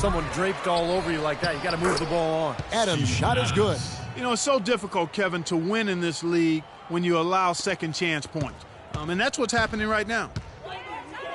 someone draped all over you like that. You got to move the ball on. Adams' shot is good. You know, it's so difficult, Kevin, to win in this league when you allow second chance points. And that's what's happening right now.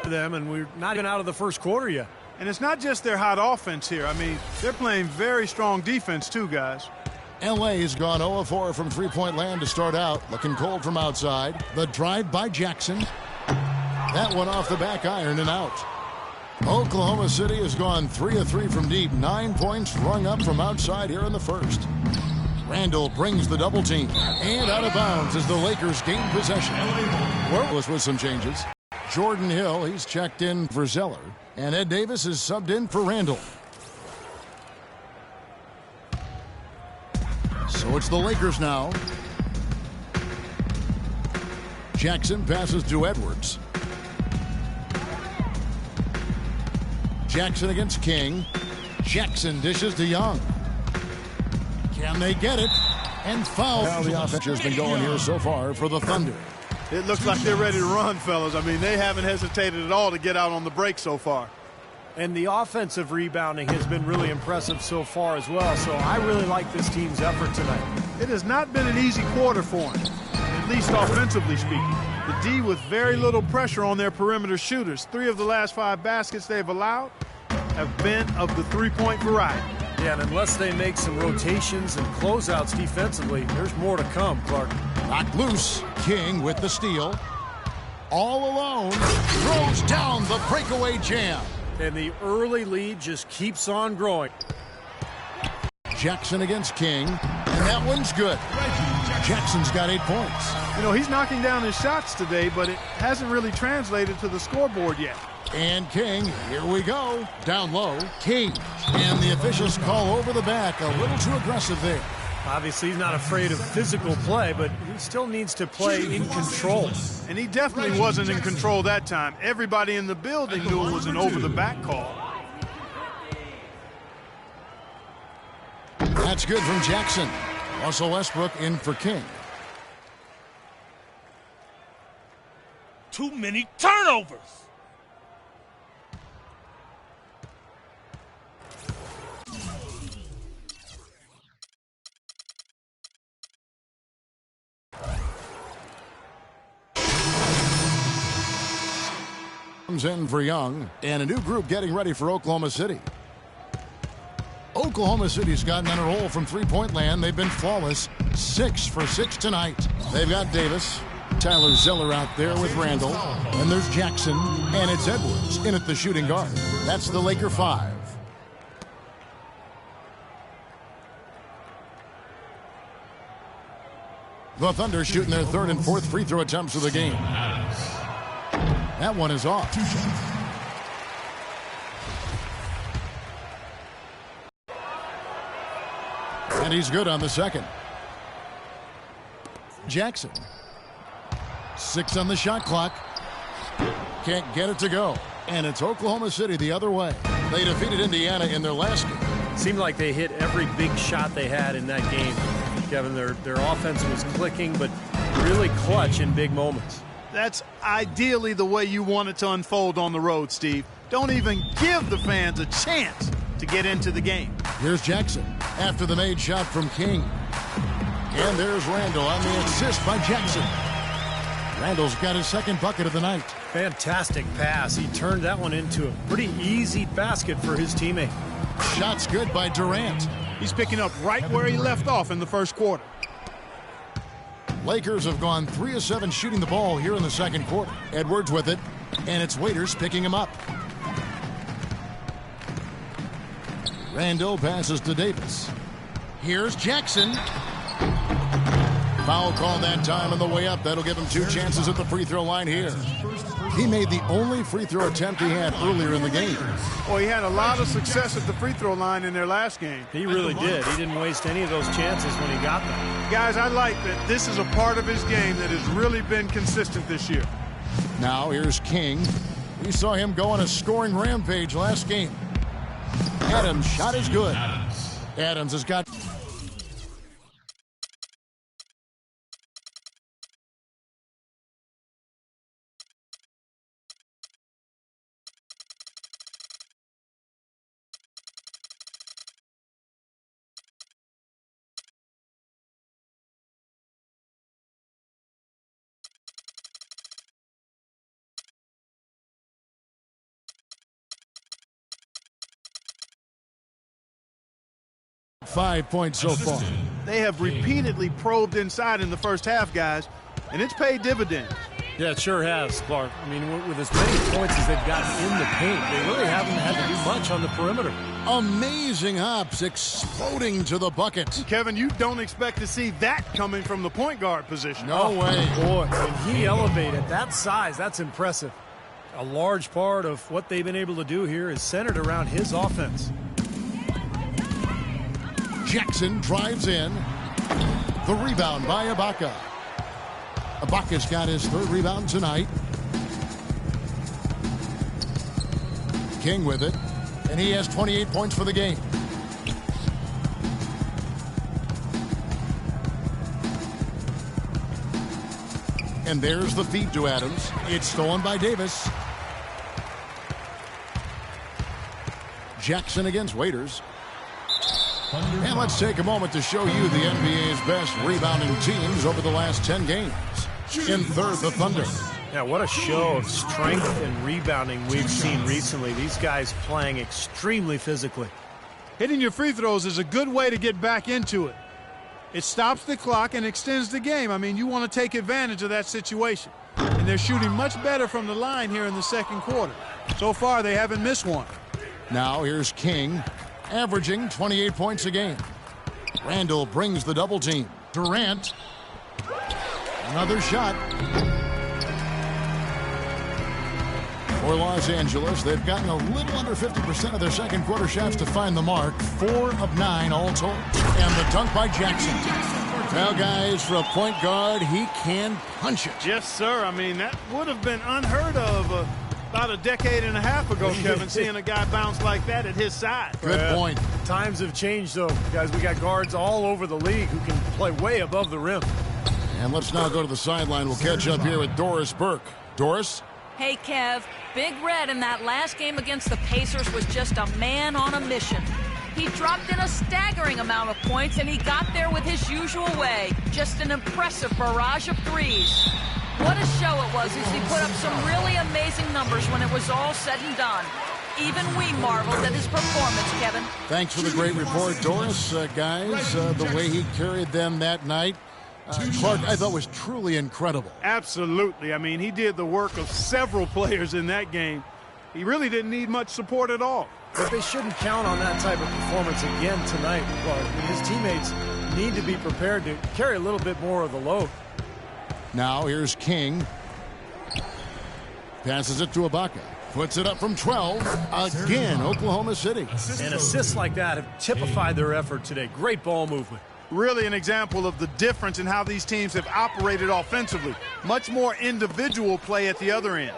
Them, and we're not even out of the first quarter yet. And it's not just their hot offense here. I mean, they're playing very strong defense too, guys. L.A. has gone 0-4 from three-point land to start out. Looking cold from outside. The drive by Jackson. That one off the back iron and out. Oklahoma City has gone 3 of 3 from deep. 9 points rung up from outside here in the first. Randall brings the double team. And out of bounds as the Lakers gain possession. Worthless with some changes. Jordan Hill, he's checked in for Zeller. And Ed Davis is subbed in for Randall. So it's the Lakers now. Jackson passes to Edwards. Jackson against King. Jackson dishes to Young. Can they get it? And foul. Now the offense has been going here so far for the Thunder. It looks like they're ready to run, fellas. I mean, they haven't hesitated at all to get out on the break so far. And the offensive rebounding has been really impressive so far as well. So I really like this team's effort tonight. It has not been an easy quarter for them, at least offensively speaking. The D with very little pressure on their perimeter shooters. 3 of the last 5 baskets they've allowed have been of the three-point variety. Yeah, and unless they make some rotations and closeouts defensively, there's more to come, Clark. Knocked loose. King with the steal. All alone. Throws down the breakaway jam. And the early lead just keeps on growing. Jackson against King. And that one's good. Jackson's got 8 points. You know, he's knocking down his shots today, but it hasn't really translated to the scoreboard yet. And King, here we go. Down low, King. And the officials call over the back. A little too aggressive there. Obviously, he's not afraid of physical play, but he still needs to play in control. And he definitely wasn't in control that time. Everybody in the building knew it was an over-the-back call. That's good from Jackson. Russell Westbrook in for King. Too many turnovers. Comes in for Young, and a new group getting ready for Oklahoma City. Oklahoma City's gotten on a roll from three-point land. They've been flawless. 6 for 6 tonight. They've got Davis, Tyler Zeller out there with Randall, and there's Jackson, and it's Edwards in at the shooting guard. That's the Laker 5. The Thunder shooting their 3rd and 4th free throw attempts of the game. That one is off. And he's good on the second. Jackson. 6 on the shot clock. Can't get it to go. And it's Oklahoma City the other way. They defeated Indiana in their last game. Seemed like they hit every big shot they had in that game. Kevin, their offense was clicking, but really clutch in big moments. That's ideally the way you want it to unfold on the road, Steve. Don't even give the fans a chance to get into the game. Here's Jackson after the made shot from King. And there's Randall on the assist by Jackson. Randall's got his 2nd bucket of the night. Fantastic pass. He turned that one into a pretty easy basket for his teammate. Shot's good by Durant. He's picking up right where he left off in the first quarter. Lakers have gone 3 of 7 shooting the ball here in the second quarter. Edwards with it, and it's Waiters picking him up. Randall passes to Davis. Here's Jackson. Foul call that time on the way up. That'll give him 2 chances at the free throw line here. He made the only free throw attempt he had earlier in the game. Well, he had a lot of success at the free throw line in their last game. He really did. He didn't waste any of those chances when he got them. Guys, I like that this is a part of his game that has really been consistent this year. Now here's King. We saw him go on a scoring rampage last game. Adams' shot is good. Adams has got 5 points so far. They have repeatedly probed inside in the first half, guys, and it's paid dividends. Yeah, it sure has, Clark. I mean, with as many points as they've gotten in the paint, they really haven't had to do much on the perimeter. Amazing hops exploding to the bucket. Kevin, you don't expect to see that coming from the point guard position. No way. Boy, when he elevated that size, that's impressive. A large part of what they've been able to do here is centered around his offense. Jackson drives in. The rebound by Ibaka. Ibaka's got his third rebound tonight. King with it. And he has 28 points for the game. And there's the feed to Adams. It's stolen by Davis. Jackson against Waiters. And let's take a moment to show you the NBA's best rebounding teams over the last 10 games. In third, the Thunder. Yeah, what a show of strength and rebounding we've seen recently. These guys playing extremely physically. Hitting your free throws is a good way to get back into it. It stops the clock and extends the game. I mean, you want to take advantage of that situation. And they're shooting much better from the line here in the second quarter. So far, they haven't missed one. Now here's King, averaging 28 points a game. Randall brings the double team. Durant. Another shot. For Los Angeles, they've gotten a little under 50% of their second quarter shots to find the mark. 4 of 9 all told. And the dunk by Jackson. Now, guys, for a point guard, he can punch it. Yes, sir. I mean, that would have been unheard of about a decade and a half ago, Kevin, seeing a guy bounce like that at his side. Good point. Times have changed, though. Guys, we got guards all over the league who can play way above the rim. And let's now go to the sideline. We'll catch up here with Doris Burke. Doris? Hey, Kev. Big Red in that last game against the Pacers was just a man on a mission. He dropped in a staggering amount of points, and he got there with his usual way. Just an impressive barrage of threes. What a show it was as he put up some really amazing numbers when it was all said and done. Even we marveled at his performance, Kevin. Thanks for the great report, Doris. Guys, the way he carried them that night, Clark, I thought was truly incredible. Absolutely. I mean, he did the work of several players in that game. He really didn't need much support at all. But they shouldn't count on that type of performance again tonight, Clark. I mean, his teammates need to be prepared to carry a little bit more of the load. Now here's King. Passes it to Ibaka. Puts it up from 12. Again, Oklahoma City. And assists like that have typified their effort today. Great ball movement. Really an example of the difference in how these teams have operated offensively. Much more individual play at the other end.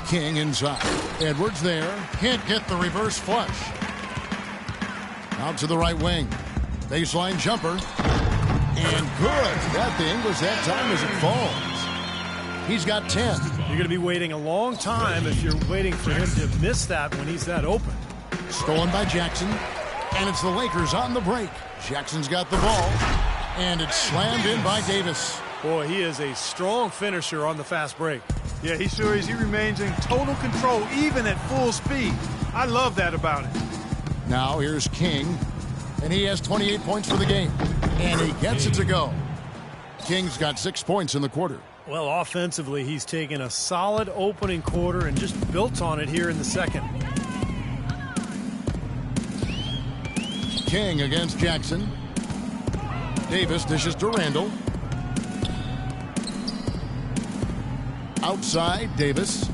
King inside. Edwards there. Can't get the reverse flush. Out to the right wing. Baseline jumper. And good. That thing was that time as it falls. He's got 10. You're going to be waiting a long time if you're waiting for him to miss that when he's that open. Stolen by Jackson. And it's the Lakers on the break. Jackson's got the ball. And it's slammed in by Davis. Boy, he is a strong finisher on the fast break. Yeah, he sure is. He remains in total control even at full speed. I love that about him. Now here's King. And he has 28 points for the game. And he gets it to go. King's got 6 points in the quarter. Well, offensively, he's taken a solid opening quarter and just built on it here in the second. King against Jackson. Davis dishes to Randall. Outside, Davis.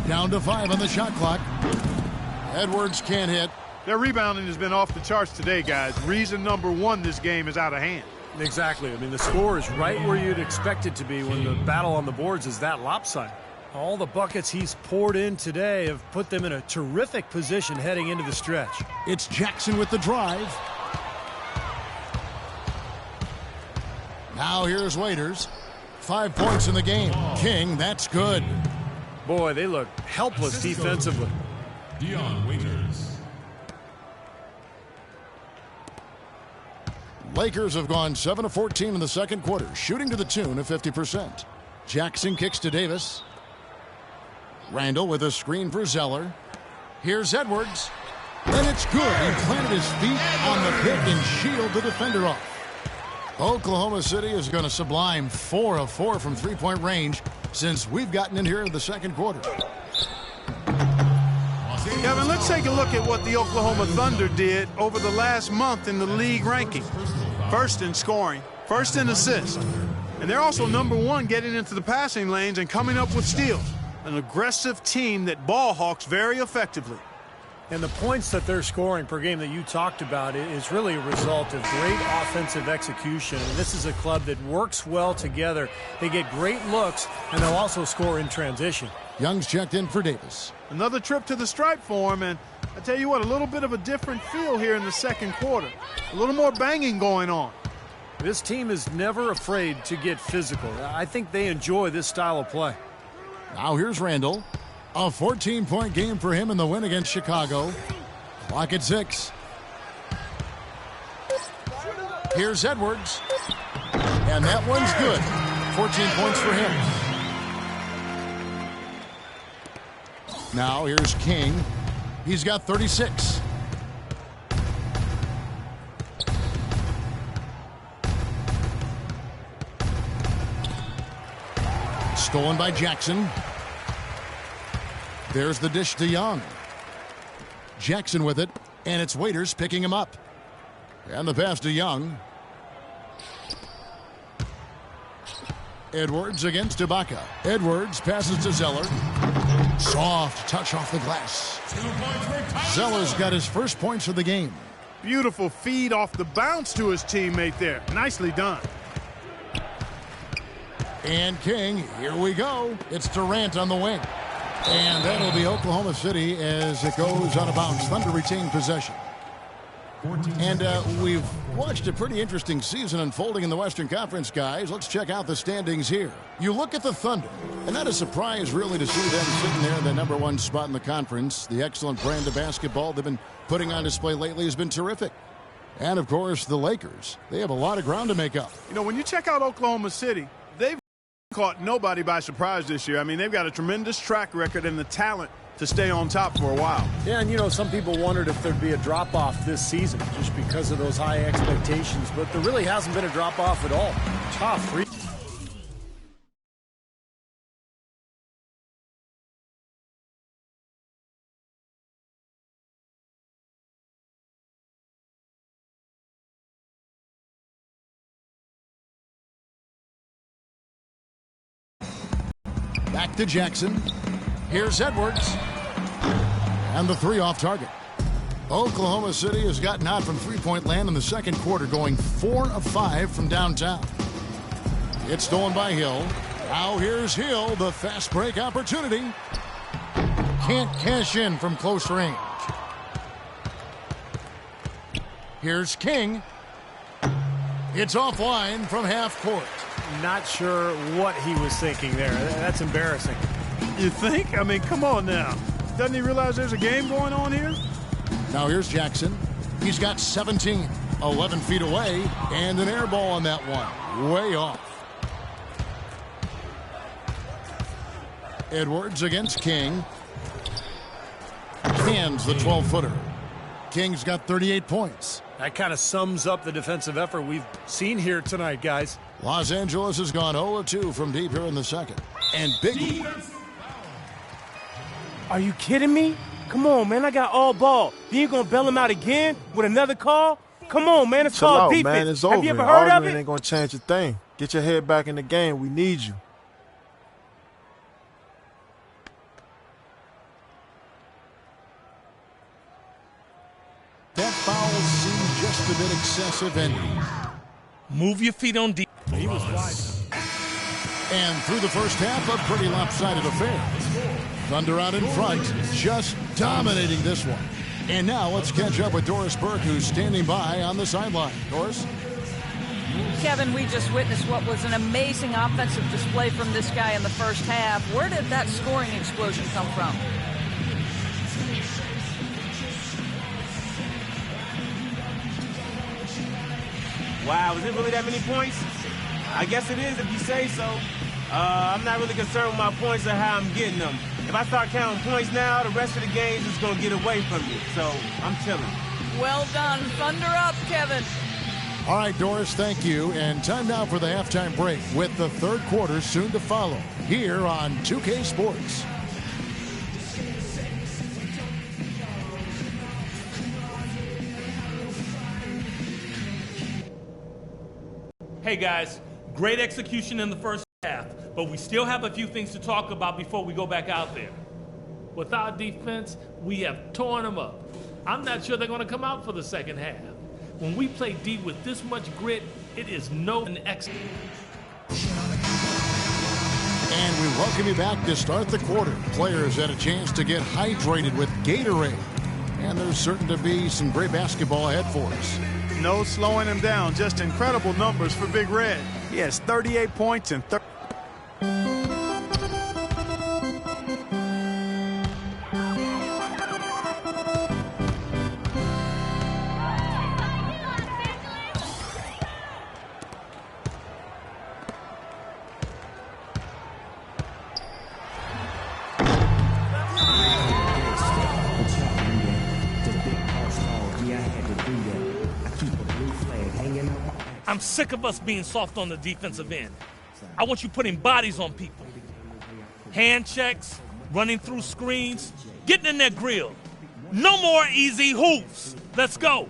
Down to 5 on the shot clock. Edwards can't hit. Their rebounding has been off the charts today, guys. Reason number one, this game is out of hand. Exactly. I mean, the score is right where you'd expect it to be when the battle on the boards is that lopsided. All the buckets he's poured in today have put them in a terrific position heading into the stretch. It's Jackson with the drive. Now here's Waiters. 5 points in the game. King, that's good. Boy, they look helpless defensively. Dion Waiters. Lakers have gone 7 of 14 in the second quarter, shooting to the tune of 50%. Jackson kicks to Davis. Randall with a screen for Zeller. Here's Edwards. And it's good. He planted his feet on the pick and shielded the defender off. Oklahoma City is going to sublime 4 of 4 from three-point range since we've gotten in here in the second quarter. Kevin, let's take a look at what the Oklahoma Thunder did over the last month in the league ranking. First in scoring, first in assists. And they're also #1 getting into the passing lanes and coming up with steals. An aggressive team that ball hawks very effectively. And the points that they're scoring per game that you talked about is really a result of great offensive execution. And this is a club that works well together. They get great looks, and they'll also score in transition. Young's checked in for Davis. Another trip to the stripe for him, and I tell you what, a little bit of a different feel here in the second quarter. A little more banging going on. This team is never afraid to get physical. I think they enjoy this style of play. Now here's Randall. A 14-point game for him in the win against Chicago. Clock at 6. Here's Edwards. And that one's good. 14 points for him. Now here's King. He's got 36. Stolen by Jackson. There's the dish to Young. Jackson with it, and it's Waiters picking him up. And the pass to Young. Edwards against Ibaka. Edwards passes to Zeller. Soft touch off the glass. Zeller's got his first points of the game. Beautiful feed off the bounce to his teammate there. Nicely done. And King, here we go. It's Durant on the wing. And that'll be Oklahoma City as it goes out of bounds. Thunder retain possession. And we've watched a pretty interesting season unfolding in the Western Conference, guys. Let's check out the standings here. You look at the Thunder, and not a surprise really to see them sitting there in the #1 spot in the conference. The excellent brand of basketball they've been putting on display lately has been terrific. And, of course, the Lakers. They have a lot of ground to make up. You know, when you check out Oklahoma City, they've caught nobody by surprise this year. I mean, they've got a tremendous track record and the talent to stay on top for a while. Yeah, and you know, some people wondered if there'd be a drop-off this season just because of those high expectations, but there really hasn't been a drop-off at all. Tough. Back to Jackson. Here's Edwards. And the three off target. Oklahoma City has gotten out from three-point land in the second quarter, going 4 of 5 from downtown. It's stolen by Hill. Now here's Hill, the fast break opportunity. Can't cash in from close range. Here's King. It's offline from half court. Not sure what he was thinking there. That's embarrassing. You think? I mean, come on now. Doesn't he realize there's a game going on here? Now here's Jackson. He's got 17, 11 feet away, and an air ball on that one. Way off. Edwards against King. Cans the 12-footer. King's got 38 points. That kind of sums up the defensive effort we've seen here tonight, guys. Los Angeles has gone 0-2 from deep here in the second. And big. Are you kidding me? Come on, man. I got all ball. You ain't going to bail him out again with another call? Come on, man. It's Chill called out, defense. man. It's over. Have you ever heard of Arguing it? ain't going to change a thing. Get your head back in the game. We need you. That foul seemed just a bit excessive, and Move your feet on deep. He was wide. and through the first half, a pretty lopsided affair. Thunder out in front, just dominating this one. And now let's catch up with Doris Burke, who's standing by on the sideline. Doris? Kevin, we just witnessed what was an amazing offensive display from this guy in the first half. Where did that scoring explosion come from? Wow, is it really that many points? I guess it is if you say so. I'm not really concerned with my points or how I'm getting them. If I start counting points now, the rest of the games is going to get away from me. So I'm chilling. Well done. Thunder up, Kevin. All right, Doris, thank you. And time now for the halftime break with the third quarter soon to follow here on 2K Sports. Hey guys, great execution in the first half, but we still have a few things to talk about before we go back out there. With our defense, we have torn them up. I'm not sure they're going to come out for the second half. When we play D with this much grit, it is no excellent. And we welcome you back to start the quarter. Players had a chance to get hydrated with Gatorade. And there's certain to be some great basketball ahead for us. No slowing him down. Just incredible numbers for Big Red. He has 38 points and I'm sick of us being soft on the defensive end. I want you putting bodies on people. Hand checks, running through screens, getting in their grill. No more easy hoops. Let's go.